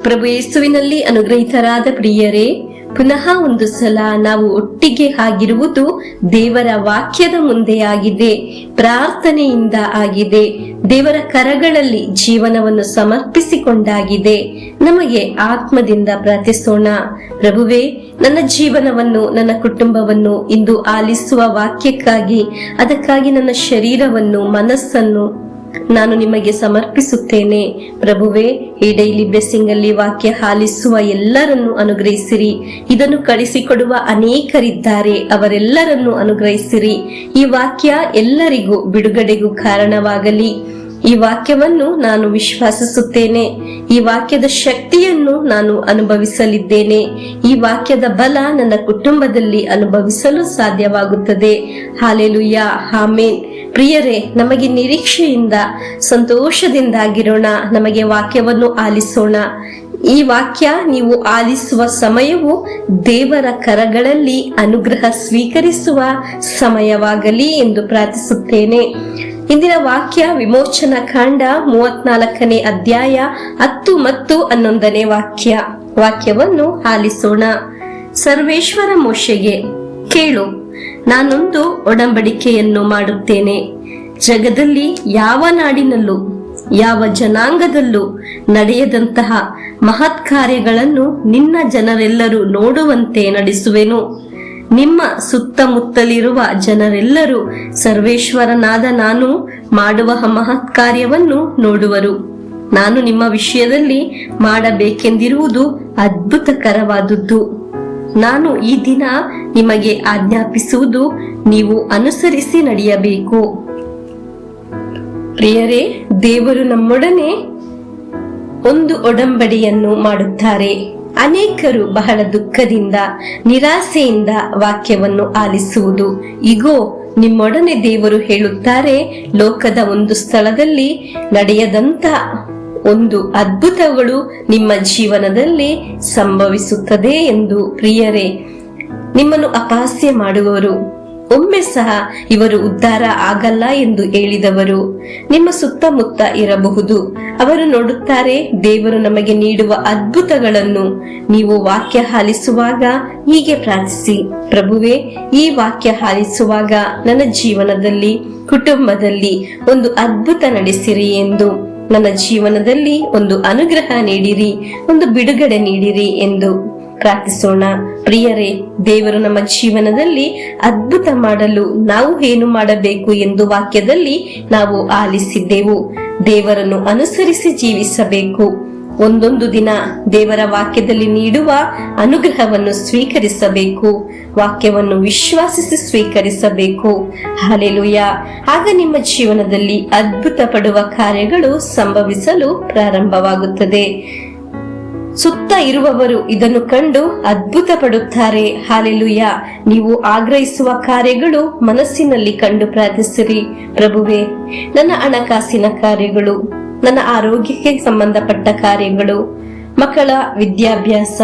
ಪ್ರಭು ಯೇಸುವಿನಲ್ಲಿ ಅನುಗ್ರಹಿತರಾದ ಪ್ರಿಯರೇ, ಪುನಃ ಒಂದು ಸಲ ನಾವು ಒಟ್ಟಿಗೆ ಆಗಿರುವುದು ದೇವರ ವಾಕ್ಯದ ಮುಂದೆ ಆಗಿದೆ, ಪ್ರಾರ್ಥನೆಯಿಂದ ಆಗಿದೆ, ದೇವರ ಕರಗಳಲ್ಲಿ ಜೀವನವನ್ನು ಸಮರ್ಪಿಸಿಕೊಂಡಾಗಿದೆ. ನಮಗೆ ಆತ್ಮದಿಂದ ಪ್ರಾರ್ಥಿಸೋಣ. ಪ್ರಭುವೇ, ನನ್ನ ಜೀವನವನ್ನು, ನನ್ನ ಕುಟುಂಬವನ್ನು ಇಂದು ಆಲಿಸುವ ವಾಕ್ಯಕ್ಕಾಗಿ, ಅದಕ್ಕಾಗಿ ನನ್ನ ಶರೀರವನ್ನು, ಮನಸ್ಸನ್ನು ನಾನು ನಿಮಗೆ ಸಮರ್ಪಿಸುತ್ತೇನೆ. ಪ್ರಭುವೇ, ಈ ಡೈಲಿ ಬ್ಲೆಸ್ಸಿಂಗ್ ಅಲ್ಲಿ ವಾಕ್ಯ ಆಲಿಸುವ ಎಲ್ಲರನ್ನು ಅನುಗ್ರಹಿಸಿರಿ. ಇದನ್ನು ಕಳಿಸಿಕೊಡುವ ಅನೇಕರಿದ್ದಾರೆ, ಅವರೆಲ್ಲರನ್ನು ಅನುಗ್ರಹಿಸಿರಿ. ಈ ವಾಕ್ಯ ಎಲ್ಲರಿಗೂ ಬಿಡುಗಡೆಗೂ ಕಾರಣವಾಗಲಿ. ಈ ವಾಕ್ಯವನ್ನು ನಾನು ವಿಶ್ವಾಸಿಸುತ್ತೇನೆ. ಈ ವಾಕ್ಯದ ಶಕ್ತಿಯನ್ನು ನಾನು ಅನುಭವಿಸಲಿದ್ದೇನೆ. ಈ ವಾಕ್ಯದ ಬಲ ನನ್ನ ಕುಟುಂಬದಲ್ಲಿ ಅನುಭವಿಸಲು ಸಾಧ್ಯವಾಗುತ್ತದೆ. Hallelujah, amen. ಪ್ರಿಯರೇ, ನಮಗೆ ನಿರೀಕ್ಷೆಯಿಂದ, ಸಂತೋಷದಿಂದಾಗಿರೋಣ. ನಮಗೆ ವಾಕ್ಯವನ್ನು ಆಲಿಸೋಣ. ಈ ವಾಕ್ಯ ನೀವು ಆಲಿಸುವ ಸಮಯವು ದೇವರ ಕರಗಳಲ್ಲಿ ಅನುಗ್ರಹ ಸ್ವೀಕರಿಸುವ ಸಮಯವಾಗಲಿ ಎಂದು ಪ್ರಾರ್ಥಿಸುತ್ತೇನೆ. ಇಂದಿನ ವಾಕ್ಯ ವಿಮೋಚನಾ ಕಾಂಡ 34ನೇ ಅಧ್ಯಾಯ 10 ಮತ್ತು 11ನೇ ವಾಕ್ಯವನ್ನು ಆಲಿಸೋಣ. ಸರ್ವೇಶ್ವರ ಮೋಶೆಗೆ, ಕೇಳು, ನಾನೊಂದು ಒಡಂಬಡಿಕೆಯನ್ನು ಮಾಡುತ್ತೇನೆ. ಜಗದಲ್ಲಿ ಯಾವ ನಾಡಿನಲ್ಲೂ ಯಾವ ಜನಾಂಗದಲ್ಲೂ ನಡೆಯದಂತಹ ಮಹತ್ ಕಾರ್ಯಗಳನ್ನು ನಿನ್ನ ಜನರೆಲ್ಲರೂ ನೋಡುವಂತೆ ನಡೆಸುವೆನು. ನಿಮ್ಮ ಸುತ್ತಮುತ್ತಲಿರುವ ಜನರೆಲ್ಲರೂ ಸರ್ವೇಶ್ವರನಾದ ನಾನು ಮಾಡುವ ಮಹತ್ ಕಾರ್ಯವನ್ನು ನೋಡುವರು. ನಾನು ನಿಮ್ಮ ವಿಷಯದಲ್ಲಿ ಮಾಡಬೇಕೆಂದಿರುವುದು ಅದ್ಭುತಕರವಾದುದು. ನಾನು ಈ ದಿನ ನಿಮಗೆ ಆಜ್ಞಾಪಿಸುವುದು ನೀವು ಅನುಸರಿಸಿ ನಡೆಯಬೇಕು. ಪ್ರಿಯರೇ, ದೇವರು ನಮ್ಮೊಡನೆ ಒಂದು ಒಡಂಬಡಿಯನ್ನು ಮಾಡುತ್ತಾರೆ. ಅನೇಕರು ಬಹಳ ದುಃಖದಿಂದ, ನಿರಾಸೆಯಿಂದ ವಾಕ್ಯವನ್ನು ಆಲಿಸುವುದು. ಇಗೋ, ನಿಮ್ಮೊಡನೆ ದೇವರು ಹೇಳುತ್ತಾರೆ, ಲೋಕದ ಒಂದು ಸ್ಥಳದಲ್ಲಿ ನಡೆಯದಂತ ಒಂದು ಅದ್ಭುತಗಳು ನಿಮ್ಮ ಜೀವನದಲ್ಲಿ ಸಂಭವಿಸುತ್ತದೆ ಎಂದು. ಪ್ರಿಯರೇ, ನಿಮ್ಮನ್ನು ಅಪಹಾಸ್ಯ ಮಾಡುವವರು, ಒಮ್ಮೆ ಸಹ ಇವರು ಉದ್ಧಾರ ಆಗಲ್ಲ ಎಂದು ಹೇಳಿದವರು ನಿಮ್ಮ ಸುತ್ತಮುತ್ತ ಇರಬಹುದು. ಅವರು ನೋಡುತ್ತಾರೆ ದೇವರು ನಮಗೆ ನೀಡುವ ಅದ್ಭುತಗಳನ್ನು. ನೀವು ವಾಕ್ಯ ಆಲಿಸುವಾಗ ಹೀಗೆ ಪ್ರಾರ್ಥಿಸಿ, ಪ್ರಭುವೇ, ಈ ವಾಕ್ಯ ಆಲಿಸುವಾಗ ನನ್ನ ಜೀವನದಲ್ಲಿ, ಕುಟುಂಬದಲ್ಲಿ ಒಂದು ಅದ್ಭುತ ನಡೆಸಿರಿ ಎಂದು, ನನ್ನ ಜೀವನದಲ್ಲಿ ಒಂದು ಅನುಗ್ರಹ ನೀಡಿರಿ, ಒಂದು ಬಿಡುಗಡೆ ನೀಡಿರಿ ಎಂದು ಪ್ರಾರ್ಥಿಸೋಣ. ಪ್ರಿಯರೇ, ದೇವರು ನಮ್ಮ ಜೀವನದಲ್ಲಿ ಅದ್ಭುತ ಮಾಡಲು ನಾವು ಏನು ಮಾಡಬೇಕು ಎಂದು ವಾಕ್ಯದಲ್ಲಿ ನಾವು ಆಲಿಸಿದ್ದೆವು. ದೇವರನ್ನು ಅನುಸರಿಸಿ ಜೀವಿಸಬೇಕು. ಒಂದೊಂದು ದಿನ ದೇವರ ವಾಕ್ಯದಲ್ಲಿ ನೀಡುವ ಅನುಗ್ರಹವನ್ನು ಸ್ವೀಕರಿಸಬೇಕು. ವಾಕ್ಯವನ್ನು ವಿಶ್ವಾಸಿಸಿ ಸ್ವೀಕರಿಸಬೇಕು. ಹಲ್ಲೆಲೂಯಾ. ಆಗ ನಿಮ್ಮ ಜೀವನದಲ್ಲಿ ಅದ್ಭುತ ಪಡುವ ಕಾರ್ಯಗಳು ಸಂಭವಿಸಲು ಪ್ರಾರಂಭವಾಗುತ್ತದೆ. ಸುತ್ತ ಇರುವವರು ಇದನ್ನು ಕಂಡು ಅದ್ಭುತ ಪಡುತ್ತಾರೆ. ಹಲ್ಲೆಲೂಯಾ. ನೀವು ಆಗ್ರಹಿಸುವ ಕಾರ್ಯಗಳು ಮನಸ್ಸಿನಲ್ಲಿ ಕಂಡು ಪ್ರಾರ್ಥಿಸಿರಿ. ಪ್ರಭುವೇ, ನನ್ನ ಹಣಕಾಸಿನ ಕಾರ್ಯಗಳು, ನನ್ನ ಆರೋಗ್ಯಕ್ಕೆ ಸಂಬಂಧಪಟ್ಟ ಕಾರ್ಯಗಳು, ಮಕ್ಕಳ ವಿದ್ಯಾಭ್ಯಾಸ,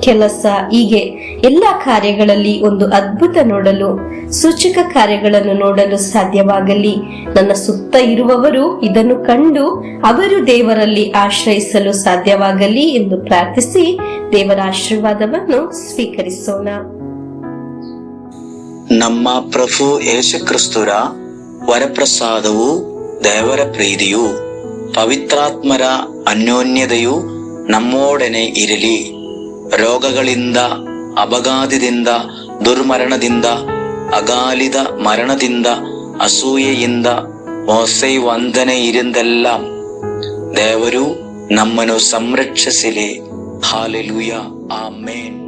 ಕೆಲಸ, ಹೀಗೆ ಎಲ್ಲ ಕಾರ್ಯಗಳಲ್ಲಿ ಒಂದು ಅದ್ಭುತ ನೋಡಲು, ಸೂಚಕ ಕಾರ್ಯಗಳನ್ನು ನೋಡಲು ಸಾಧ್ಯವಾಗಲಿ. ನನ್ನ ಸುತ್ತ ಇರುವವರು ಇದನ್ನು ಕಂಡು ಅವರು ದೇವರಲ್ಲಿ ಆಶ್ರಯಿಸಲು ಸಾಧ್ಯವಾಗಲಿ ಎಂದು ಪ್ರಾರ್ಥಿಸಿ ದೇವರ ಆಶೀರ್ವಾದವನ್ನು ಸ್ವೀಕರಿಸೋಣ. ನಮ್ಮ ಪ್ರಭು ಯೇಸು ಕ್ರಿಸ್ತರ ವರಪ್ರಸಾದವು, ದೇವರ ಪ್ರೀತಿಯು, ಪವಿತ್ರಾತ್ಮರ ಅನ್ಯೋನ್ಯತೆಯು ನಮ್ಮೊಡನೆ ಇರಲಿ. ರೋಗಗಳಿಂದ, ಅಪಘಾತದಿಂದ, ದುರ್ಮರಣದಿಂದ, ಅಗಾಲಿದ ಮರಣದಿಂದ, ಅಸೂಯೆಯಿಂದ, ಮೋಸೆ ವಂದನೆಯಿಂದೆಲ್ಲ ದೇವರು ನಮ್ಮನ್ನು ಸಂರಕ್ಷಿಸಲಿ. ಹಾಲೆಲೂಯಾ, ಆಮೇನ್.